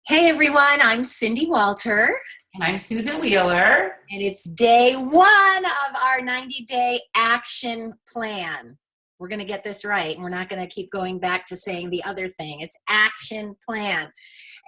Hey everyone, I'm Cindy Walter, And I'm Susan Wheeler. and it's day one of our 90-day action plan. We're going to get this right, and we're not going to keep going back to saying the other thing. It's action plan.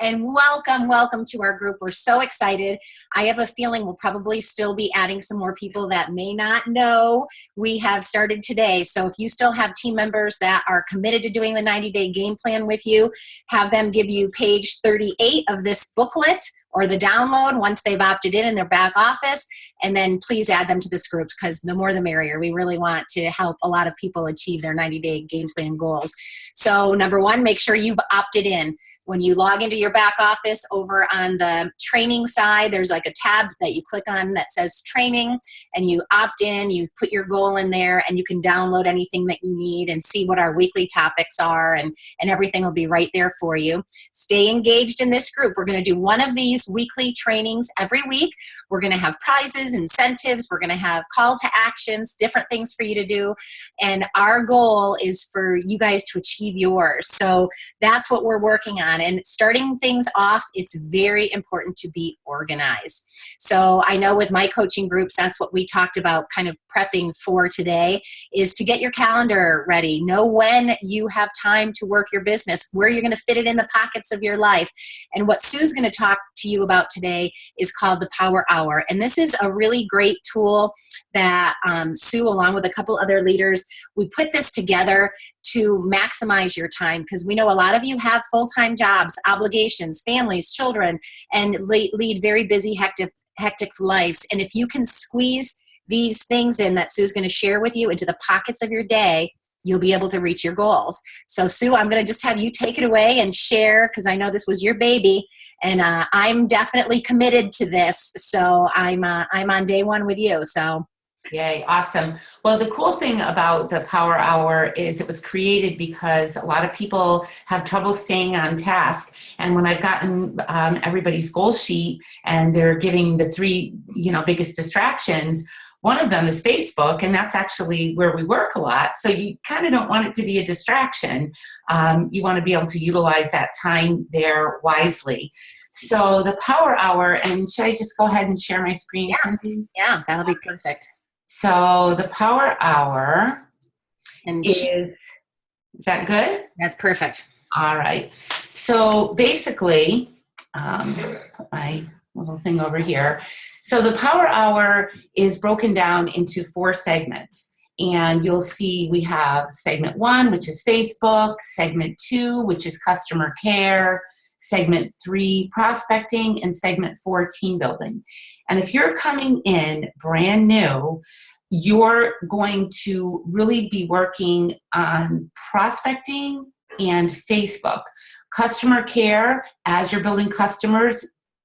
And welcome to our group. We're so excited. I have a feeling we'll probably still be adding some more people that may not know we have started today. So if you still have team members that are committed to doing the 90-day game plan with you, have them give you page 38 of this booklet or the download once they've opted in their back office, and then please add them to this group because the more the merrier. We really want to help a lot of people achieve their 90-day game plan goals. So number one, make sure you've opted in. When you log into your back office, over on the training side, there's like a tab that you click on that says training, and you opt in, you put your goal in there, and you can download anything that you need and see what our weekly topics are, and everything will be right there for you. Stay engaged in this group. We're going to do one of these weekly trainings every week. We're going to have prizes, incentives, we're going to have call to actions, different things for you to do, and our goal is for you guys to achieve yours. So that's what we're working on. And starting things off, it's very important to be organized. So I know with my coaching groups, that's what we talked about kind of prepping for today, is to get your calendar ready. Know when you have time to work your business, where you're going to fit it in the pockets of your life. And what Sue's going to talk to you about today is called the Power Hour. And this is a really great tool that Sue, along with a couple other leaders, we put this together to maximize your time, because we know a lot of you have full-time jobs, obligations, families, children, and lead very busy, hectic lives. And if you can squeeze these things in that Sue's going to share with you into the pockets of your day, you'll be able to reach your goals. So Sue, I'm going to just have you take it away and share, because I know this was your baby, and I'm definitely committed to this. So I'm on day one with you. So. Yay, awesome. Well, the cool thing about the Power Hour is it was created because a lot of people have trouble staying on task. And when I've gotten everybody's goal sheet and they're giving the three, biggest distractions, one of them is Facebook, and that's actually where we work a lot. So you kind of don't want it to be a distraction. You want to be able to utilize that time there wisely. So the Power Hour, and should I just go ahead and share my screen? Yeah, that'll be perfect. So the Power Hour is that good? That's perfect. All right. So basically, put my little thing over here. So the Power Hour is broken down into 4 segments. And you'll see we have segment 1, which is Facebook, segment 2, which is customer care, segment 3, prospecting, and segment 4, team building. And if you're coming in brand new, you're going to really be working on prospecting and Facebook. Customer care, as you're building customers,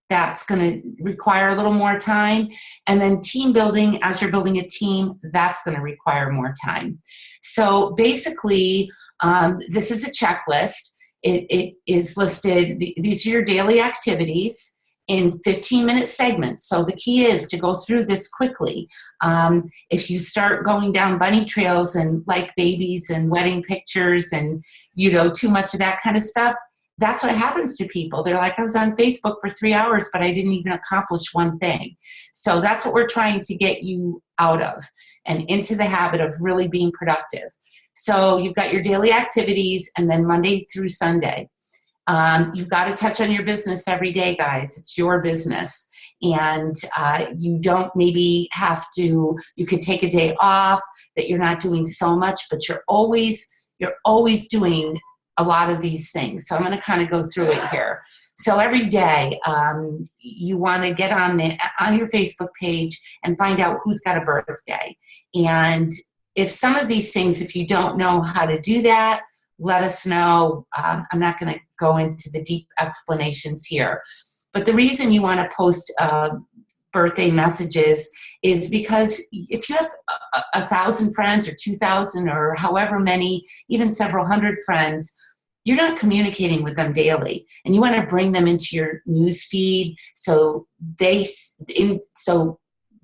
that's going to require a little more time. And then team building, as you're building a team, that's going to require more time. So basically, this is a checklist. It is listed, these are your daily activities in 15-minute segments. So the key is to go through this quickly. If you start going down bunny trails and like babies and wedding pictures and, too much of that kind of stuff, that's what happens to people. They're like, I was on Facebook for 3 hours, but I didn't even accomplish one thing. So that's what we're trying to get you out of and into the habit of really being productive. So you've got your daily activities, and then Monday through Sunday. You've got to touch on your business every day, guys. It's your business. And you don't maybe have to, you could take a day off that you're not doing so much, but you're always doing a lot of these things. So I'm going to kind of go through it here. So every day, you want to get on your Facebook page and find out who's got a birthday. And if some of these things, if you don't know how to do that, let us know. I'm not going to go into the deep explanations here. But the reason you want to post birthday messages is because if you have 1,000 friends or 2,000 or however many, even several hundred friends, you're not communicating with them daily, and you want to bring them into your news feed so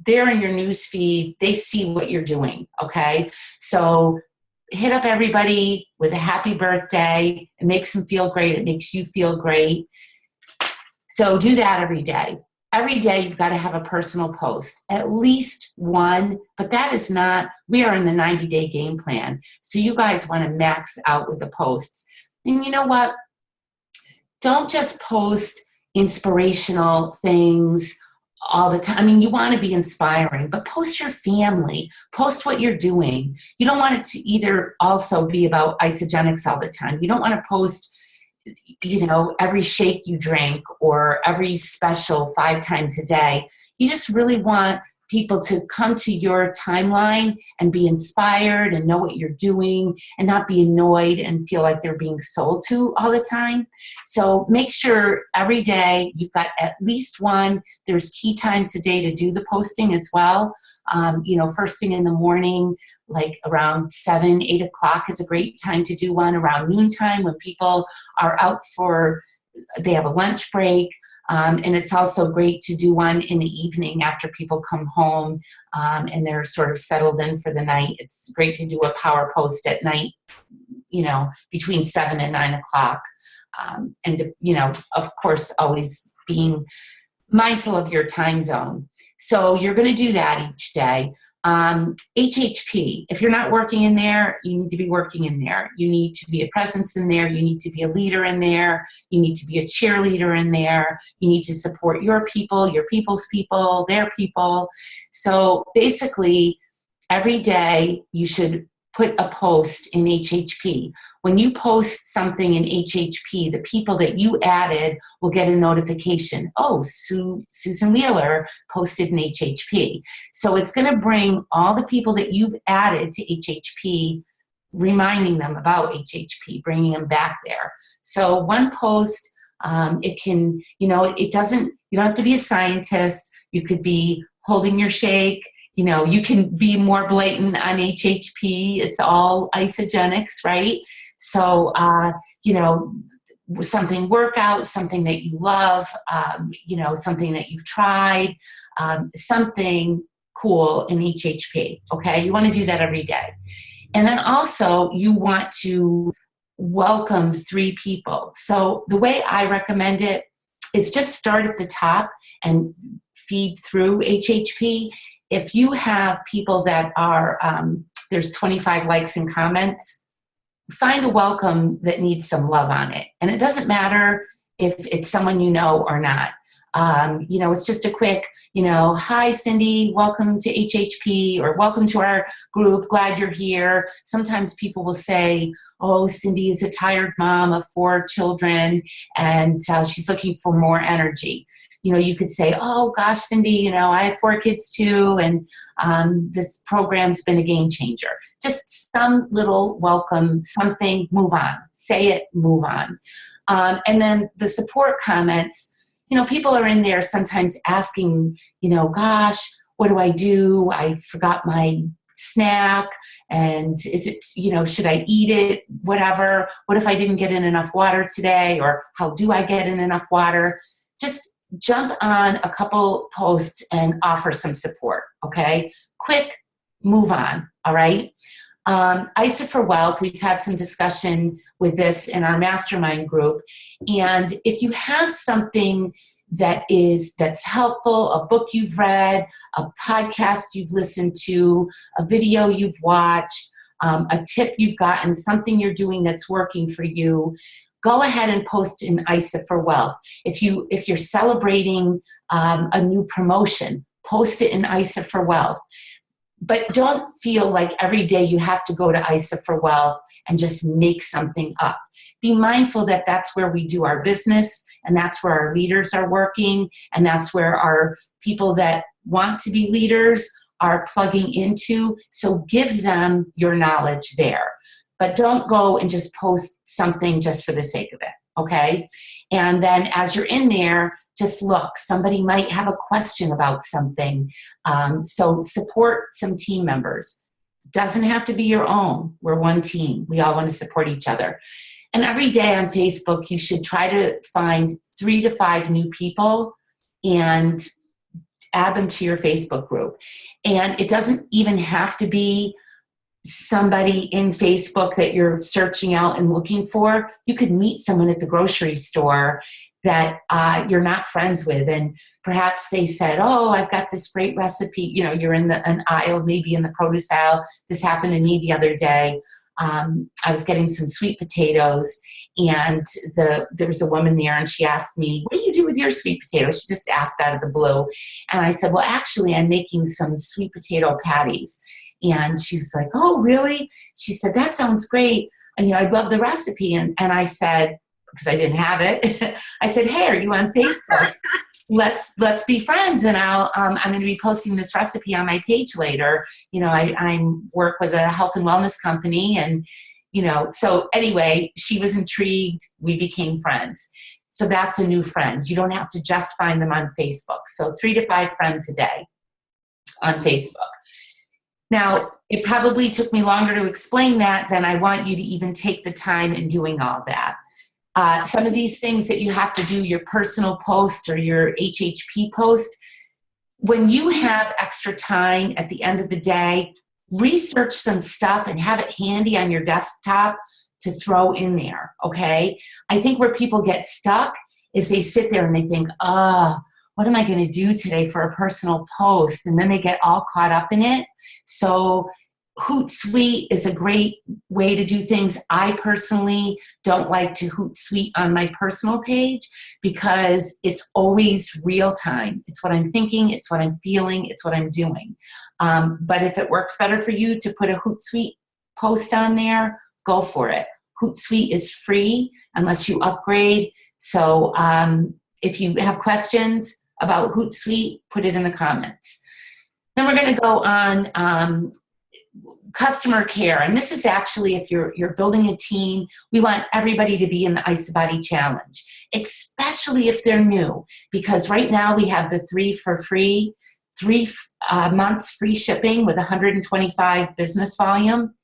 they're in your news feed, they see what you're doing, okay? So hit up everybody with a happy birthday. It makes them feel great. It makes you feel great. So do that every day. Every day you've got to have a personal post, at least one, but that is not, we are in the 90-day game plan. So you guys want to max out with the posts. And you know what? Don't just post inspirational things all the time. I mean, you want to be inspiring, but post your family, post what you're doing. You don't want it to either also be about Isagenix all the time. You don't want to post, you know, every shake you drink or every special 5 times a day. You just really want people to come to your timeline and be inspired and know what you're doing and not be annoyed and feel like they're being sold to all the time. So make sure every day you've got at least one. There's key times a day to do the posting as well. You know, first thing in the morning, like around 7, 8 o'clock is a great time to do one. Around noontime when people are out they have a lunch break. And it's also great to do one in the evening after people come home and they're sort of settled in for the night. It's great to do a power post at night, you know, between 7 and 9 o'clock. And, you know, of course, always being mindful of your time zone. So you're going to do that each day. HHP, if you're not working in there, you need to be working in there. You need to be a presence in there. You need to be a leader in there. You need to be a cheerleader in there. You need to support your people, your people's people, their people. So basically, every day you should put a post in HHP. When you post something in HHP, the people that you added will get a notification. Oh, Susan Wheeler posted in HHP. So it's going to bring all the people that you've added to HHP, reminding them about HHP, bringing them back there. So one post, it can, you know, it doesn't, you don't have to be a scientist. You could be holding your shake. You know, you can be more blatant on HHP. It's all Isagenix, right? So, you know, something workout, something that you love, you know, something that you've tried, something cool in HHP, okay? You want to do that every day. And then also you want to welcome 3 people. So the way I recommend it is just start at the top and feed through HHP. If you have people that are, there's 25 likes and comments, find a welcome that needs some love on it. And it doesn't matter if it's someone you know or not. You know, it's just a quick, you know, hi, Cindy, welcome to HHP, or welcome to our group, glad you're here. Sometimes people will say, oh, Cindy is a tired mom of 4 children, and she's looking for more energy. You know, you could say, oh, gosh, Cindy, you know, I have 4 kids too, and this program's been a game changer. Just some little welcome, something, move on. Say it, move on. And then the support comments, you know, people are in there sometimes asking, you know, gosh, what do? I forgot my snack, and is it, you know, should I eat it? Whatever. What if I didn't get in enough water today? Or how do I get in enough water? Just jump on a couple posts and offer some support, okay? Quick, move on, all right? ISA for Wealth, we've had some discussion with this in our mastermind group. And if you have something that's helpful, a book you've read, a podcast you've listened to, a video you've watched, a tip you've gotten, something you're doing that's working for you, go ahead and post in ISA for Wealth. If you're celebrating a new promotion, post it in ISA for Wealth. But don't feel like every day you have to go to ISA for Wealth and just make something up. Be mindful that that's where we do our business, and that's where our leaders are working, and that's where our people that want to be leaders are plugging into. So give them your knowledge there. But don't go and just post something just for the sake of it, okay? And then as you're in there, just look. Somebody might have a question about something. So support some team members. Doesn't have to be your own. We're one team. We all want to support each other. And every day on Facebook, you should try to find 3 to 5 new people and add them to your Facebook group. And it doesn't even have to be somebody in Facebook that you're searching out and looking for. You could meet someone at the grocery store that you're not friends with, and perhaps they said, oh, I've got this great recipe. You know, you're in an aisle, maybe in the produce aisle. This happened to me the other day. I was getting some sweet potatoes, and there was a woman there, and she asked me, what do you do with your sweet potatoes? She just asked out of the blue. And I said, well, actually, I'm making some sweet potato patties. And she's like, oh, really? She said, that sounds great. And, you know, I'd love the recipe. And I said, because I didn't have it, I said, hey, are you on Facebook? Let's be friends. And I'm going to be posting this recipe on my page later. You know, I work with a health and wellness company. And, you know, so anyway, she was intrigued. We became friends. So that's a new friend. You don't have to just find them on Facebook. So 3 to 5 friends a day on Facebook. Now, it probably took me longer to explain that than I want you to even take the time in doing all that. Some of these things that you have to do, your personal post or your HHP post, when you have extra time at the end of the day, research some stuff and have it handy on your desktop to throw in there, okay? I think where people get stuck is they sit there and they think, what am I going to do today for a personal post? And then they get all caught up in it. So Hootsuite is a great way to do things. I personally don't like to Hootsuite on my personal page because it's always real time. It's what I'm thinking, it's what I'm feeling, it's what I'm doing. But if it works better for you to put a Hootsuite post on there, go for it. Hootsuite is free unless you upgrade. So if you have questions about Hootsuite, put it in the comments. Then we're going to go on customer care. And this is actually, if you're building a team, we want everybody to be in the IsaBody Challenge, especially if they're new, because right now we have the 3 for free, 3 months free shipping with 125 business volume.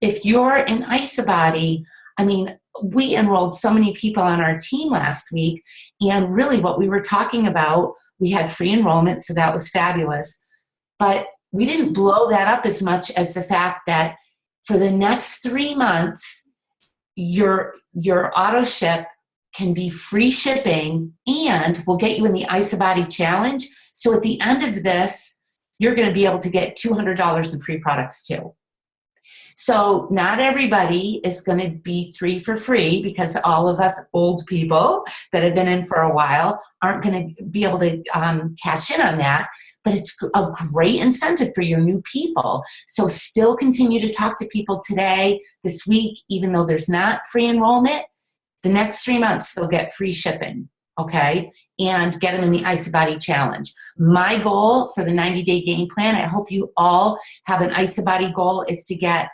If you're in IsaBody, I mean, we enrolled so many people on our team last week, and really what we were talking about, we had free enrollment, so that was fabulous. But we didn't blow that up as much as the fact that for the next 3 months, your auto ship can be free shipping and will get you in the IsaBody Challenge. So at the end of this, you're going to be able to get $200 in free products too. So not everybody is going to be 3 for free, because all of us old people that have been in for a while aren't going to be able to cash in on that. But it's a great incentive for your new people. So still continue to talk to people today, this week, even though there's not free enrollment. The next 3 months, they'll get free shipping, okay? And get them in the IsaBody Challenge. My goal for the 90-day game plan, I hope you all have an IsaBody goal, is to get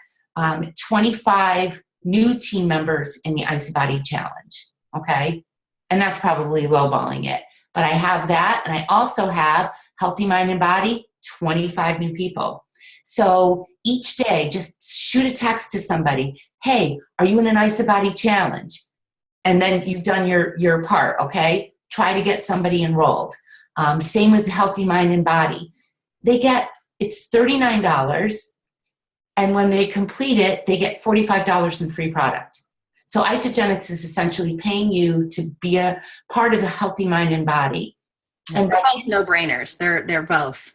25 new team members in the IsaBody Challenge, okay? And that's probably lowballing it. But I have that, and I also have Healthy Mind and Body, 25 new people. So each day, just shoot a text to somebody. Hey, are you in an IsaBody Challenge? And then you've done your part, okay? Try to get somebody enrolled. Same with Healthy Mind and Body. It's $39, and when they complete it, they get $45 in free product. So Isagenix is essentially paying you to be a part of a Healthy Mind and Body. And they're both no-brainers. They're both.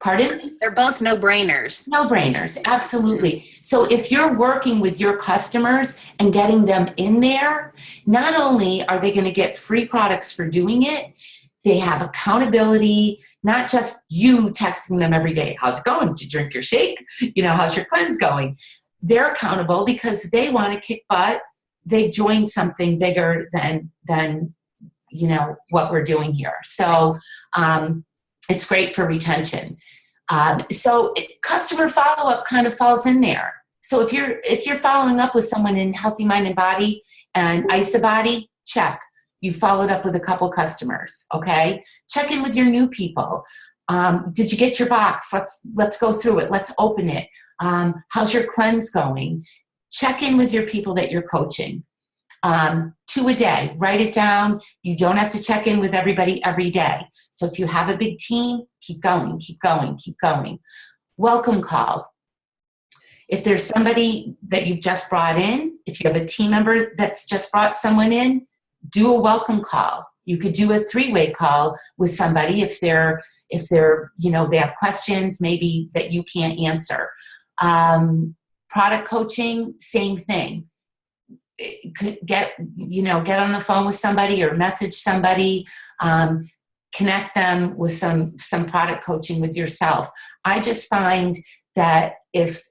Pardon? They're both no-brainers. No-brainers, absolutely. So if you're working with your customers and getting them in there, not only are they going to get free products for doing it, they have accountability, not just you texting them every day. How's it going? Did you drink your shake? You know, how's your cleanse going? They're accountable because they want to kick butt. They joined something bigger than you know what we're doing here. So it's great for retention. So customer follow-up kind of falls in there. So if you're following up with someone in Healthy Mind and Body and IsaBody, check. You followed up with a couple customers, okay? Check in with your new people. Did you get your box? Let's go through it. Let's open it. How's your cleanse going? Check in with your people that you're coaching. 2 a day. Write it down. You don't have to check in with everybody every day. So if you have a big team, keep going, keep going, keep going. Welcome call. If there's somebody that you've just brought in, if you have a team member that's just brought someone in, do a welcome call. You could do a 3-way call with somebody if they're, they have questions maybe that you can't answer. Product coaching, same thing. Get on the phone with somebody or message somebody, connect them with some product coaching with yourself. I just find that if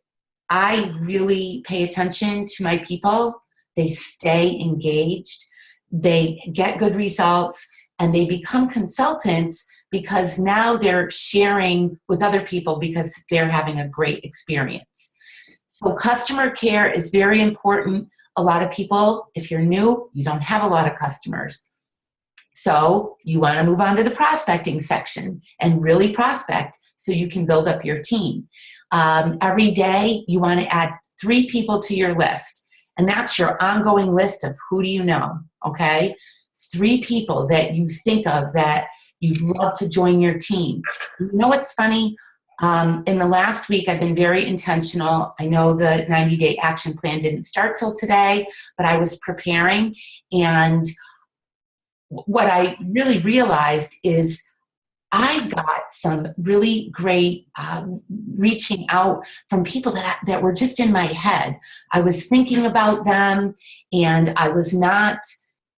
I really pay attention to my people, they stay engaged, they get good results, and they become consultants because now they're sharing with other people because they're having a great experience. So customer care is very important. A lot of people, if you're new, you don't have a lot of customers. So you want to move on to the prospecting section and really prospect so you can build up your team. Every day you want to add 3 people to your list, and that's your ongoing list of who do you know, okay? 3 people that you think of that you'd love to join your team. You know what's funny? In the last week, I've been very intentional. I know the 90-day action plan didn't start till today, but I was preparing, and what I really realized is I got some really great reaching out from people that were just in my head. I was thinking about them, and I was not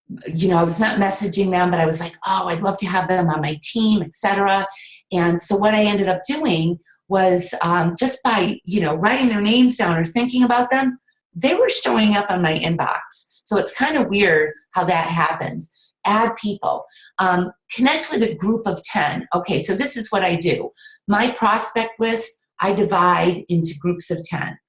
messaging them, but I was like, oh, I'd love to have them on my team, etc. And so what I ended up doing was just by, writing their names down or thinking about them, they were showing up on my inbox. So it's kind of weird how that happens. Add people. Connect with a group of 10. Okay, so this is what I do. My prospect list, I divide into groups of 10.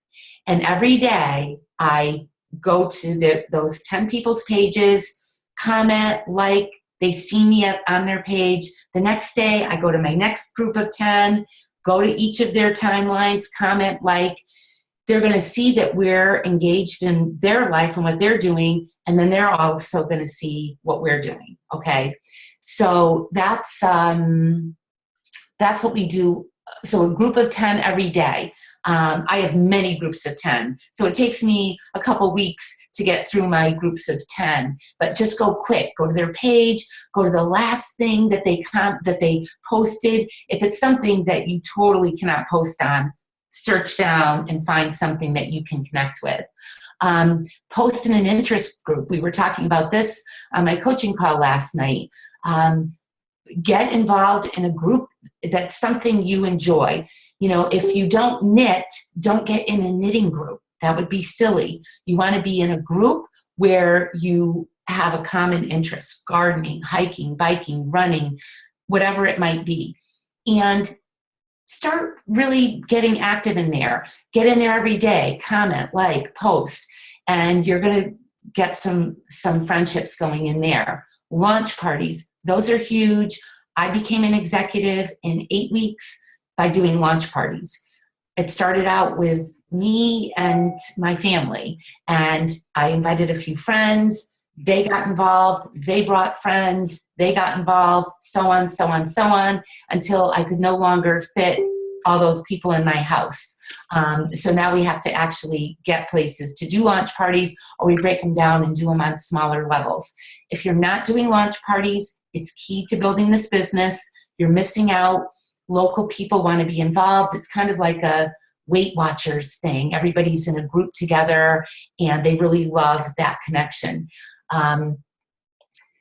And every day I go to those 10 people's pages, comment, like, they see me on their page. The next day I go to my next group of 10, go to each of their timelines, comment, like. They're going to see that we're engaged in their life and what they're doing, and then they're also going to see what we're doing, okay? So that's what we do. So a group of 10 every day. I have many groups of 10, so it takes me a couple weeks to get through my groups of 10, but just go quick. Go to their page, go to the last thing that they posted. If it's something that you totally cannot post on, search down and find something that you can connect with. Post in an interest group. We were talking about this on my coaching call last night. Get involved in a group that's something you enjoy. If you don't knit, don't get in a knitting group. That would be silly. You want to be in a group where you have a common interest: gardening, hiking, biking, running, whatever it might be. And start really getting active in there. Get in there every day, comment, like, post, and you're going to get some friendships going in there. Launch parties, those are huge. I became an executive in 8 weeks by doing launch parties. It started out with me and my family, and I invited a few friends. They got involved, they brought friends, they got involved, so on, so on, so on, until I could no longer fit all those people in my house. So now we have to actually get places to do launch parties, or we break them down and do them on smaller levels. If you're not doing launch parties, it's key to building this business. You're missing out. Local people want to be involved. It's kind of like a Weight Watchers thing. Everybody's in a group together, and they really love that connection.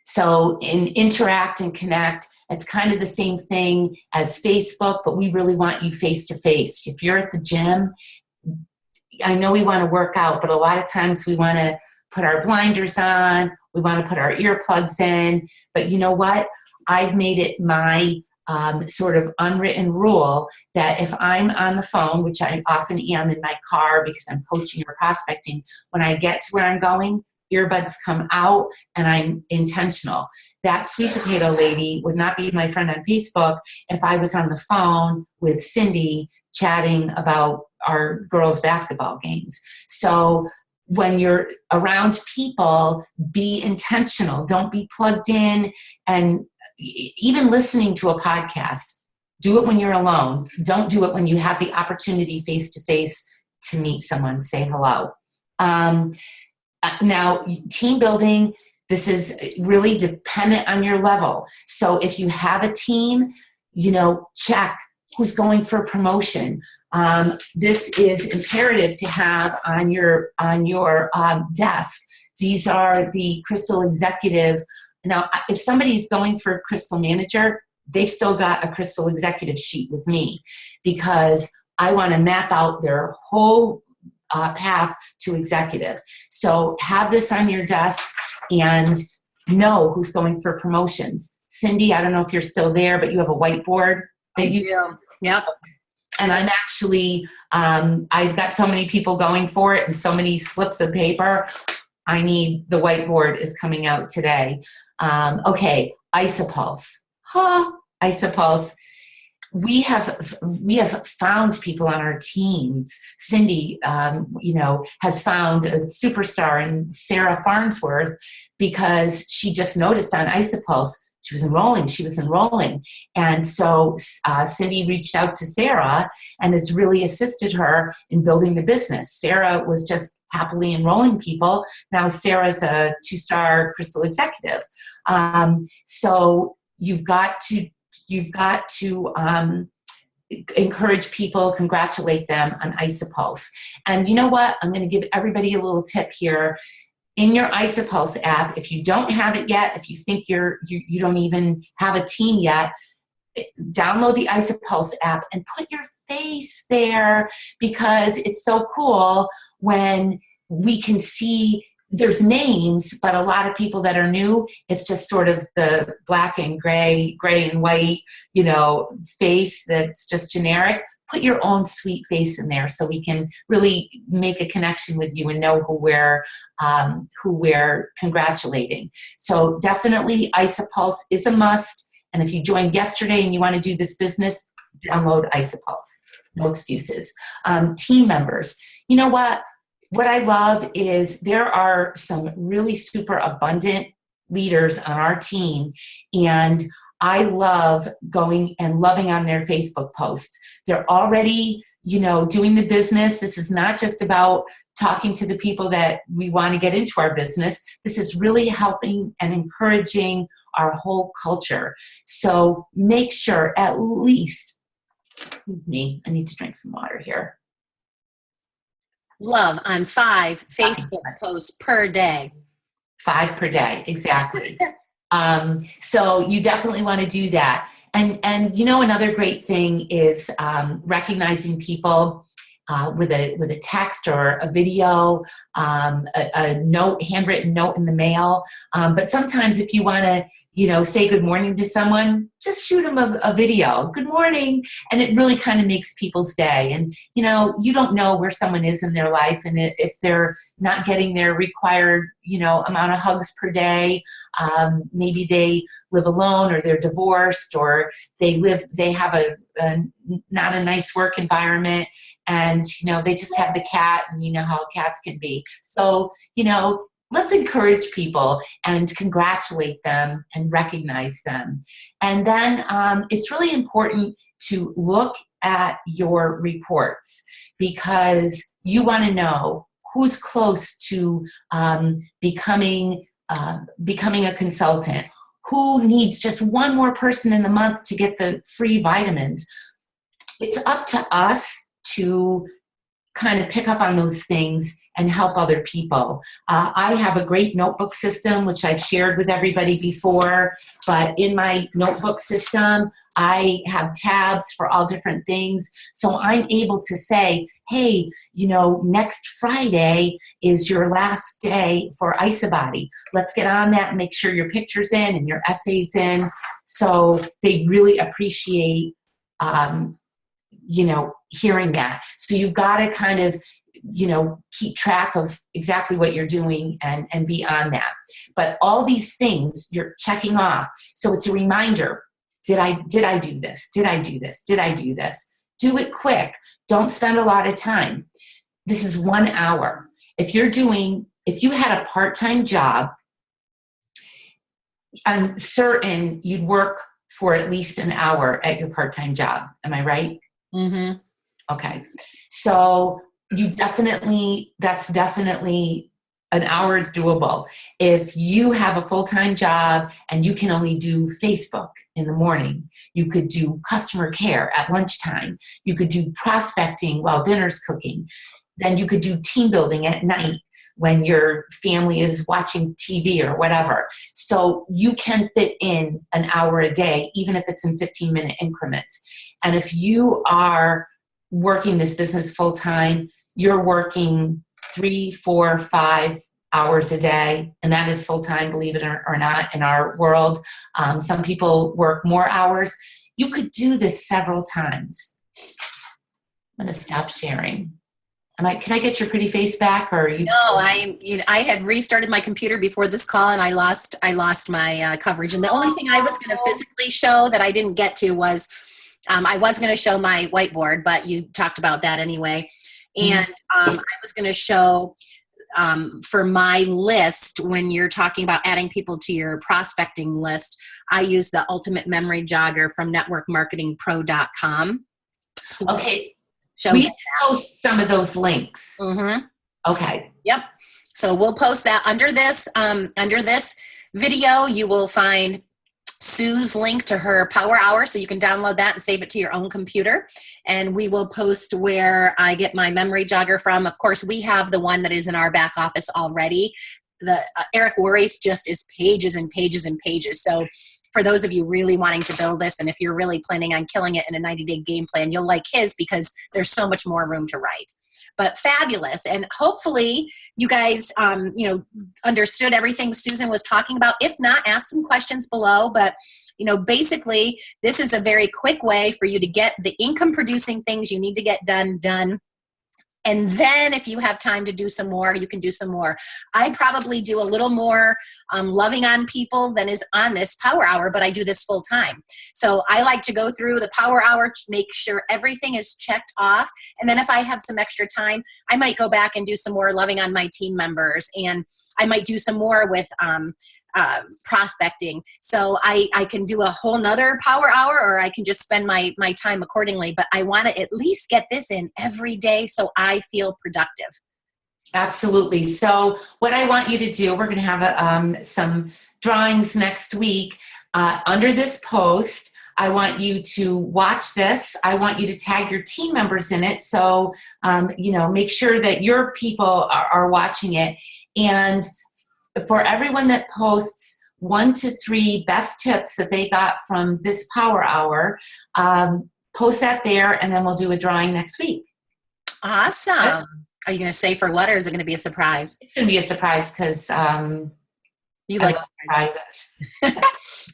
So in Interact and Connect, it's kind of the same thing as Facebook, but we really want you face-to-face. If you're at the gym, I know we want to work out, but a lot of times we want to put our blinders on, we want to put our earplugs in, but you know what? I've made it my sort of unwritten rule that if I'm on the phone, which I often am in my car because I'm coaching or prospecting, when I get to where I'm going, earbuds come out and I'm intentional. That sweet potato lady would not be my friend on Facebook if I was on the phone with Cindy chatting about our girls' basketball games. So when you're around people, be intentional. Don't be plugged in. And even listening to a podcast, do it when you're alone. Don't do it when you have the opportunity face-to-face to meet someone, say hello. Now, team building, this is really dependent on your level. So if you have a team, check who's going for promotion. This is imperative to have on your desk. These are the Crystal Executive. Now, if somebody's going for Crystal Manager, they've still got a Crystal Executive sheet with me, because I want to map out their whole path to executive. So have this on your desk and know who's going for promotions. Cindy, I don't know if you're still there, but you have a whiteboard that you do. Yep. And I'm actually, I've got so many people going for it and so many slips of paper. I need, the whiteboard is coming out today. Okay, Isopulse. Isopulse. We have found people on our teams. Cindy, has found a superstar in Sarah Farnsworth, because she just noticed on Isopulse she was enrolling. And so Cindy reached out to Sarah and has really assisted her in building the business. Sarah was just happily enrolling people. Now Sarah's a 2-star Crystal Executive. So you've got to encourage people, congratulate them on Isopulse. And you know what? I'm going to give everybody a little tip here. In your Isopulse app, if you don't have it yet, if you think you don't even have a team yet, download the Isopulse app and put your face there, because it's so cool when we can see there's names, but a lot of people that are new, it's just sort of the black and gray and white, face that's just generic. Put your own sweet face in there so we can really make a connection with you and know who we're congratulating. So definitely Isopulse is a must. And if you joined yesterday and you want to do this business, download Isopulse. No excuses. Team members. You know what? What I love is there are some really super abundant leaders on our team, and I love going and loving on their Facebook posts. They're already, doing the business. This is not just about talking to the people that we want to get into our business. This is really helping and encouraging our whole culture. So make sure at least, excuse me, I need to drink some water here. Love on 5 Facebook posts per day. 5 per day, exactly. So you definitely want to do that. And another great thing is recognizing people with a text or a video, a note, handwritten note in the mail. But sometimes if you want to, say good morning to someone, just shoot them a video. Good morning. And it really kind of makes people's day. And, you don't know where someone is in their life. And if they're not getting their required, amount of hugs per day, maybe they live alone, or they're divorced, or they have a not a nice work environment. And, they just have the cat, and you know how cats can be. So, let's encourage people and congratulate them and recognize them. And then it's really important to look at your reports, because you want to know who's close to becoming a consultant, who needs just one more person in the month to get the free vitamins. It's up to us to kind of pick up on those things and help other people. I have a great notebook system, which I've shared with everybody before, but in my notebook system, I have tabs for all different things. So I'm able to say, hey, next Friday is your last day for Isobody. Let's get on that and make sure your picture's in and your essay's in. So they really appreciate hearing that. So you've got to kind of, keep track of exactly what you're doing and be on that. But all these things you're checking off. So it's a reminder. Did I do this? Did I do this? Did I do this? Do it quick. Don't spend a lot of time. This is 1 hour. If you had a part-time job, I'm certain you'd work for at least an hour at your part-time job. Am I right? Mm-hmm. Okay. So that's definitely an hour is doable. If you have a full-time job and you can only do Facebook in the morning, you could do customer care at lunchtime. You could do prospecting while dinner's cooking. Then you could do team building at night when your family is watching TV or whatever. So you can fit in an hour a day, even if it's in 15-minute increments. And if you are working this business full-time, you're working 3, 4, 5 hours a day, and that is full-time, believe it or not, in our world. Some people work more hours. You could do this several times. I'm going to stop sharing. Can I get your pretty face back, or are you? No, I had restarted my computer before this call, and I lost my coverage. And the only thing I was going to physically show that I didn't get to was I was going to show my whiteboard, but you talked about that anyway. And I was going to show for my list, when you're talking about adding people to your prospecting list, I use the Ultimate Memory Jogger from networkmarketingpro.com. So okay. We post some of those links. Mm-hmm. Okay. Yep. So we'll post that under this video. You will find Sue's link to her Power Hour, so you can download that and save it to your own computer. And we will post where I get my memory jogger from. Of course, we have the one that is in our back office already. The Eric Worre's just is pages and pages and pages. So for those of you really wanting to build this, and if you're really planning on killing it in a 90-day game plan, you'll like his because there's so much more room to write. But fabulous. And hopefully you guys, understood everything Susan was talking about. If not, ask some questions below. But, basically, this is a very quick way for you to get the income producing things you need to get done. And then if you have time to do some more, you can do some more. I probably do a little more loving on people than is on this Power Hour, but I do this full time. So I like to go through the Power Hour, make sure everything is checked off. And then if I have some extra time, I might go back and do some more loving on my team members. And I might do some more with prospecting. So I can do a whole nother Power Hour, or I can just spend my time accordingly. But I want to at least get this in every day so I feel productive. Absolutely. So what I want you to do, we're going to have some drawings next week. Under this post, I want you to watch this. I want you to tag your team members in it. So, make sure that your people are watching it. And for everyone that posts 1 to 3 best tips that they got from this Power Hour, post that there, and then we'll do a drawing next week. Awesome. Okay. Are you going to say for what, or is it going to be a surprise? It's going to be a surprise because you like surprises.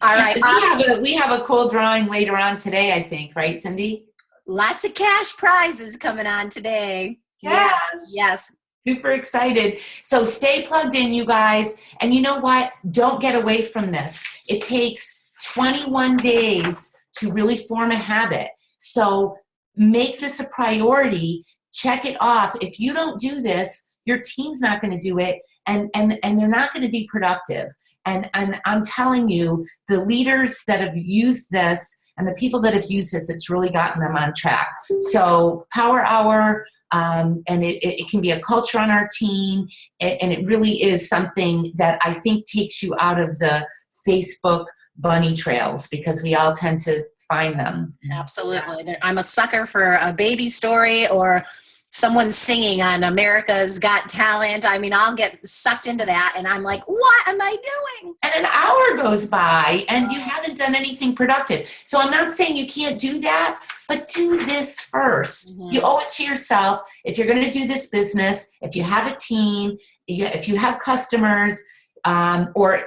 All right. Awesome. We have a cool drawing later on today, I think, right, Cindy? Lots of cash prizes coming on today. Yes. Super excited. So stay plugged in, you guys. And you know what? Don't get away from this. It takes 21 days to really form a habit. So make this a priority. Check it off. If you don't do this, your team's not going to do it, and they're not going to be productive. And I'm telling you, the leaders that have used this and the people that have used this, it's really gotten them on track. So Power Hour, and it can be a culture on our team, and it really is something that I think takes you out of the Facebook bunny trails, because we all tend to find them. Absolutely. I'm a sucker for a baby story or someone singing on America's Got Talent. I mean, I'll get sucked into that, and I'm like, what am I doing? And an hour goes by, and you haven't done anything productive. So I'm not saying you can't do that, but do this first. Mm-hmm. You owe it to yourself. If you're going to do this business, if you have a team, if you have customers, or,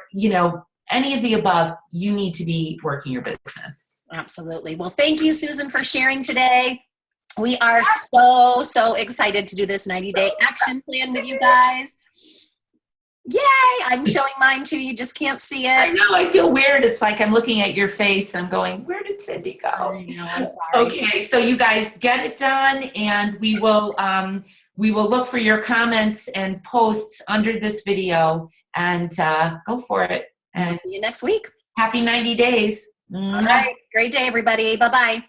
any of the above, you need to be working your business. Absolutely. Well, thank you, Susan, for sharing today. We are so excited to do this 90-day action plan with you guys. Yay! I'm showing mine too. You just can't see it. I know. I feel weird. It's like I'm looking at your face. I'm going, where did Cindy go? I know. I'm sorry. Okay. So you guys get it done, and we will look for your comments and posts under this video, and go for it. And see you next week. Happy 90 days. All right. Great day, everybody. Bye-bye.